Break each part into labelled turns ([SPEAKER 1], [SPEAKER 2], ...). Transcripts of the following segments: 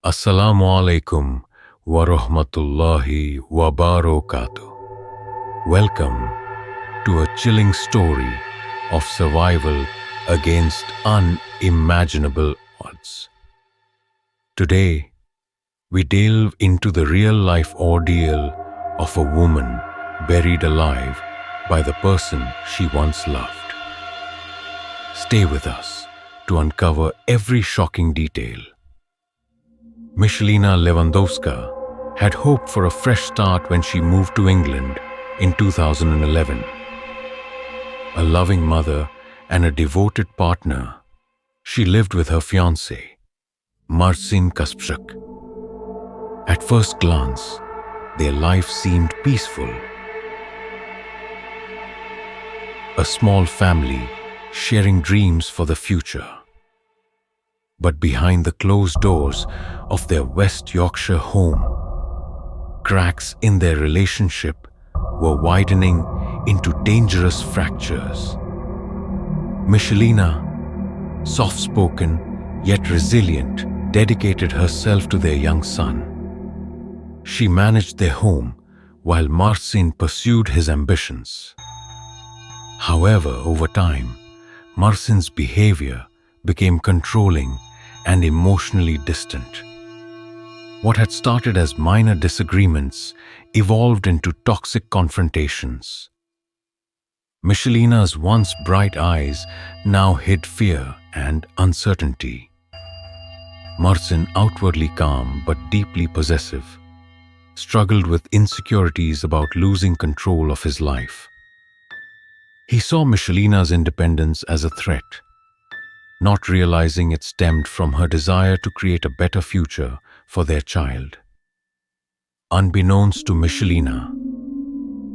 [SPEAKER 1] Assalamu alaikum wa rahmatullahi wa barakatuh. Welcome to a chilling story of survival against unimaginable odds. Today, we delve into the real life ordeal of a woman buried alive by the person she once loved. Stay with us to uncover every shocking detail. Michelina Lewandowska had hoped for a fresh start when she moved to England in 2011. A loving mother and a devoted partner, she lived with her fiancé, Marcin Kasprzak. At first glance, their life seemed peaceful. A small family sharing dreams for the future. But behind the closed doors of their West Yorkshire home, cracks in their relationship were widening into dangerous fractures. Michelina, soft-spoken yet resilient, dedicated herself to their young son. She managed their home while Marcin pursued his ambitions. However, over time, Marcin's behavior became controlling and emotionally distant. What had started as minor disagreements evolved into toxic confrontations. Michelina's once bright eyes now hid fear and uncertainty. Marcin, outwardly calm but deeply possessive, struggled with insecurities about losing control of his life. He saw Michelina's independence as a threat, not realizing it stemmed from her desire to create a better future for their child. Unbeknownst to Michelina,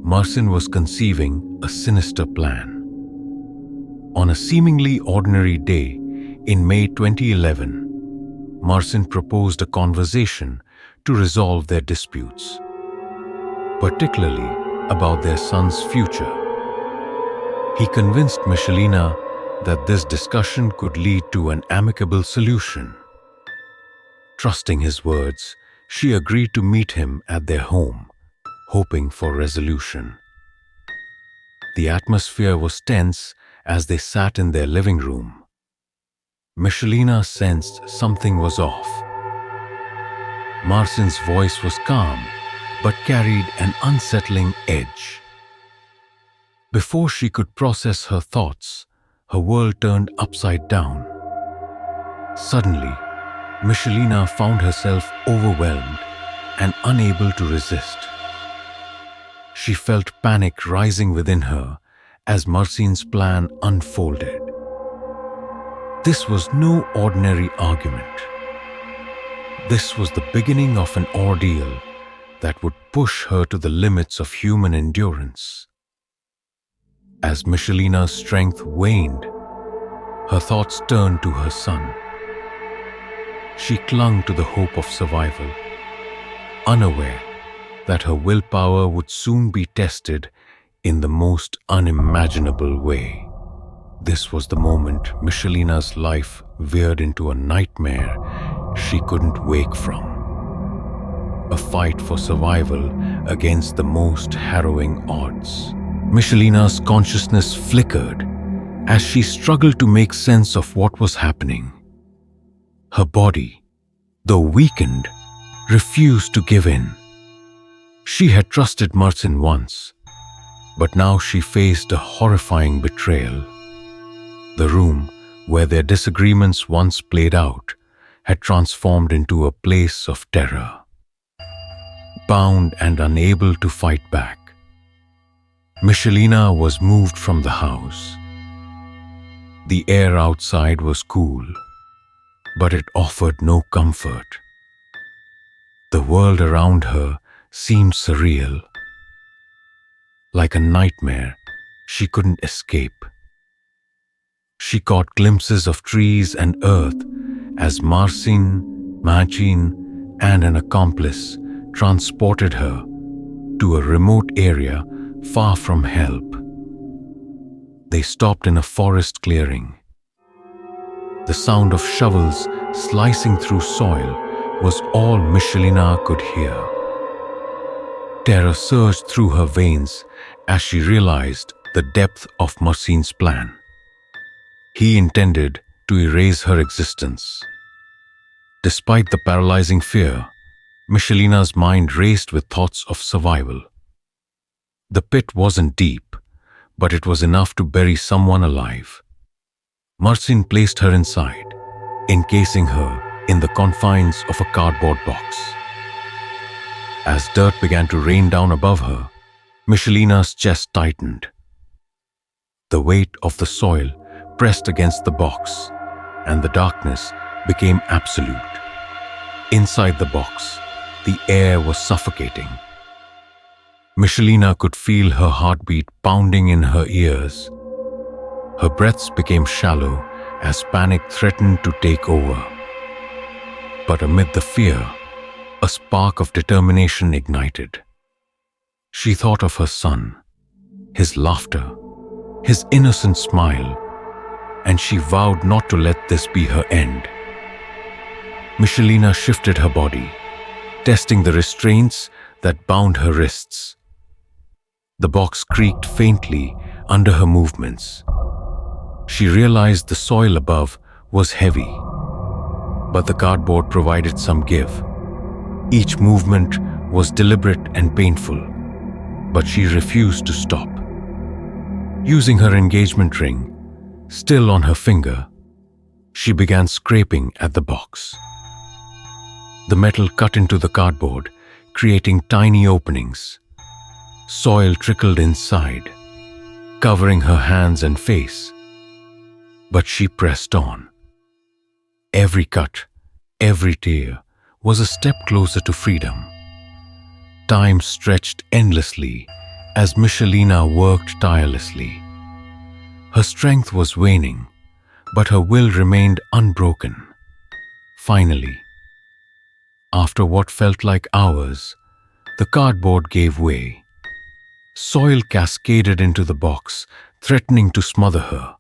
[SPEAKER 1] Marcin was conceiving a sinister plan. On a seemingly ordinary day in May 2011, Marcin proposed a conversation to resolve their disputes, particularly about their son's future. He convinced Michelina that this discussion could lead to an amicable solution. Trusting his words, she agreed to meet him at their home, hoping for resolution. The atmosphere was tense as they sat in their living room. Michelina sensed something was off. Marcin's voice was calm, but carried an unsettling edge. Before she could process her thoughts, her world turned upside down. Suddenly, Michelina found herself overwhelmed and unable to resist. She felt panic rising within her as Marcin's plan unfolded. This was no ordinary argument. This was the beginning of an ordeal that would push her to the limits of human endurance. As Michelina's strength waned, her thoughts turned to her son. She clung to the hope of survival, unaware that her willpower would soon be tested in the most unimaginable way. This was the moment Michelina's life veered into a nightmare she couldn't wake from. A fight for survival against the most harrowing odds. Michelina's consciousness flickered as she struggled to make sense of what was happening. Her body, though weakened, refused to give in. She had trusted Marcin once, but now she faced a horrifying betrayal. The room where their disagreements once played out had transformed into a place of terror. Bound and unable to fight back, Michelina was moved from the house. The air outside was cool, but it offered no comfort. The world around her seemed surreal. Like a nightmare she couldn't escape. She caught glimpses of trees and earth as Marcin, and an accomplice transported her to a remote area far from help. They stopped in a forest clearing. The sound of shovels slicing through soil was all Michelina could hear. Terror surged through her veins as she realized the depth of Marcin's plan. He intended to erase her existence. Despite the paralyzing fear, Michelina's mind raced with thoughts of survival. The pit wasn't deep, but it was enough to bury someone alive. Marcin placed her inside, encasing her in the confines of a cardboard box. As dirt began to rain down above her, Michelina's chest tightened. The weight of the soil pressed against the box, and the darkness became absolute. Inside the box, the air was suffocating. Michelina could feel her heartbeat pounding in her ears. Her breaths became shallow as panic threatened to take over. But amid the fear, a spark of determination ignited. She thought of her son, his laughter, his innocent smile, and she vowed not to let this be her end. Michelina shifted her body, testing the restraints that bound her wrists. The box creaked faintly under her movements. She realized the soil above was heavy, but the cardboard provided some give. Each movement was deliberate and painful, but she refused to stop. Using her engagement ring, still on her finger, she began scraping at the box. The metal cut into the cardboard, creating tiny openings. Soil trickled inside, covering her hands and face. But she pressed on. Every cut, every tear was a step closer to freedom. Time stretched endlessly as Michelina worked tirelessly. Her strength was waning, but her will remained unbroken. Finally, after what felt like hours, the cardboard gave way. Soil cascaded into the box, threatening to smother her.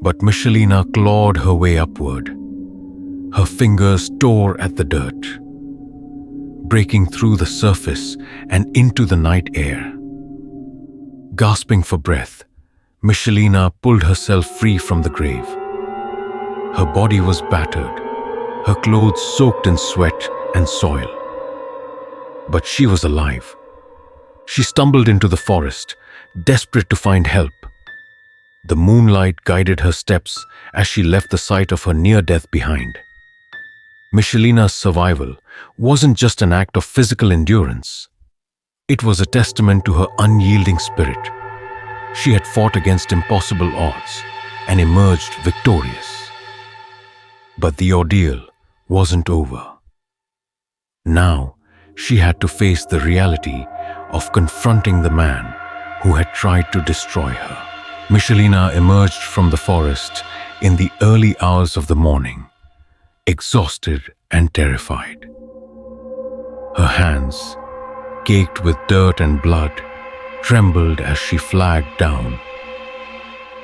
[SPEAKER 1] But Michelina clawed her way upward. Her fingers tore at the dirt, breaking through the surface and into the night air. Gasping for breath, Michelina pulled herself free from the grave. Her body was battered, her clothes soaked in sweat and soil. But she was alive. She stumbled into the forest, desperate to find help. The moonlight guided her steps as she left the site of her near-death behind. Michelina's survival wasn't just an act of physical endurance. It was a testament to her unyielding spirit. She had fought against impossible odds and emerged victorious. But the ordeal wasn't over. Now, she had to face the reality of confronting the man who had tried to destroy her. Michelina emerged from the forest in the early hours of the morning, exhausted and terrified. Her hands, caked with dirt and blood, trembled as she flagged down.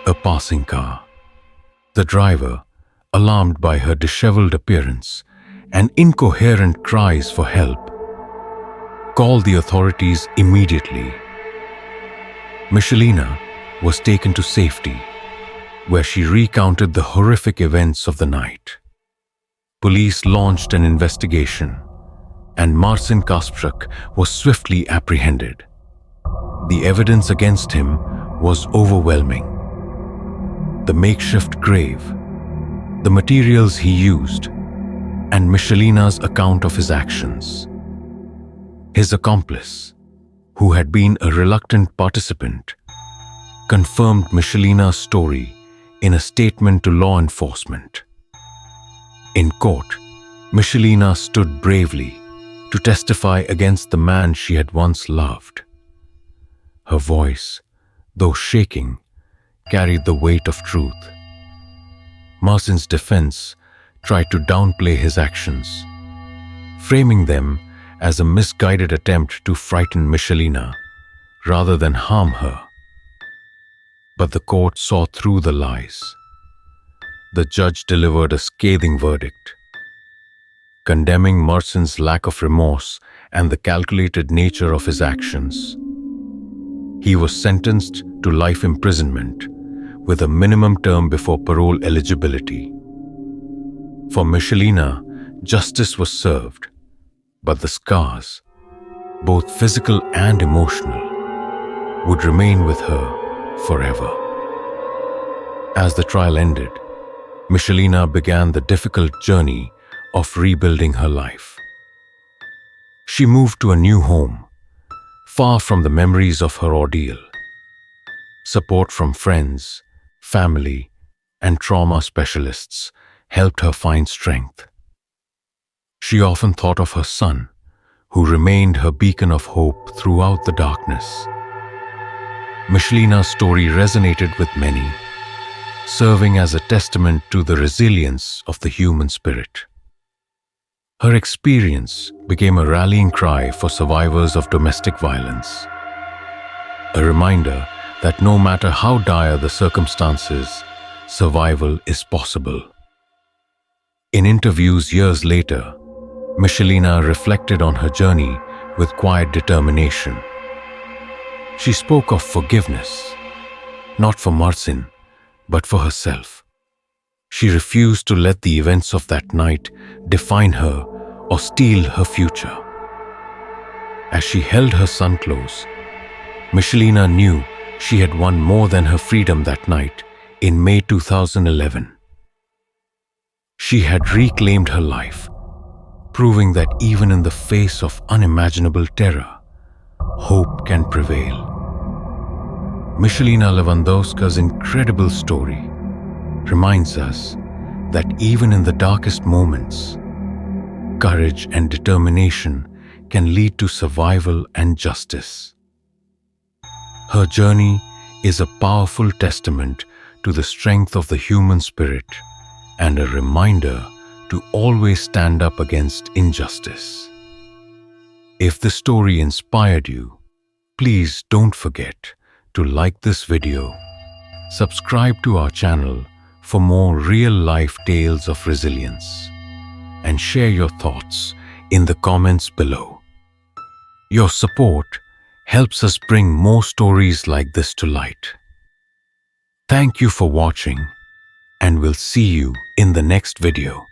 [SPEAKER 1] A passing car. The driver, alarmed by her disheveled appearance and incoherent cries for help, called the authorities immediately. Michelina was taken to safety, where she recounted the horrific events of the night. Police launched an investigation, and Marcin Kasprzak was swiftly apprehended. The evidence against him was overwhelming. The makeshift grave, the materials he used, and Michelina's account of his actions. His accomplice, who had been a reluctant participant, confirmed Michelina's story in a statement to law enforcement. In court, Michelina stood bravely to testify against the man she had once loved. Her voice, though shaking, carried the weight of truth. Marcin's defense tried to downplay his actions, framing them as a misguided attempt to frighten Michelina rather than harm her. But the court saw through the lies. The judge delivered a scathing verdict. condemning Mercin's lack of remorse and the calculated nature of his actions. He was sentenced to life imprisonment with a minimum term before parole eligibility. For Michelina, justice was served, but the scars, both physical and emotional, would remain with her forever. As the trial ended, Michelina began the difficult journey of rebuilding her life. She moved to a new home, far from the memories of her ordeal. Support from friends, family, and trauma specialists helped her find strength. She often thought of her son, who remained her beacon of hope throughout the darkness. Michelina's story resonated with many, serving as a testament to the resilience of the human spirit. Her experience became a rallying cry for survivors of domestic violence, a reminder that no matter how dire the circumstances, survival is possible. In interviews years later, Michelina reflected on her journey with quiet determination. She spoke of forgiveness, not for Marcin, but for herself. She refused to let the events of that night define her or steal her future. As she held her son close, Michelina knew she had won more than her freedom that night in May 2011. She had reclaimed her life, proving that even in the face of unimaginable terror, hope can prevail. Michelina Lewandowska's incredible story reminds us that even in the darkest moments, courage and determination can lead to survival and justice. Her journey is a powerful testament to the strength of the human spirit and a reminder to always stand up against injustice. If the story inspired you, please don't forget to like this video, subscribe to our channel for more real-life tales of resilience, and share your thoughts in the comments below. Your support helps us bring more stories like this to light. Thank you for watching, and we'll see you in the next video.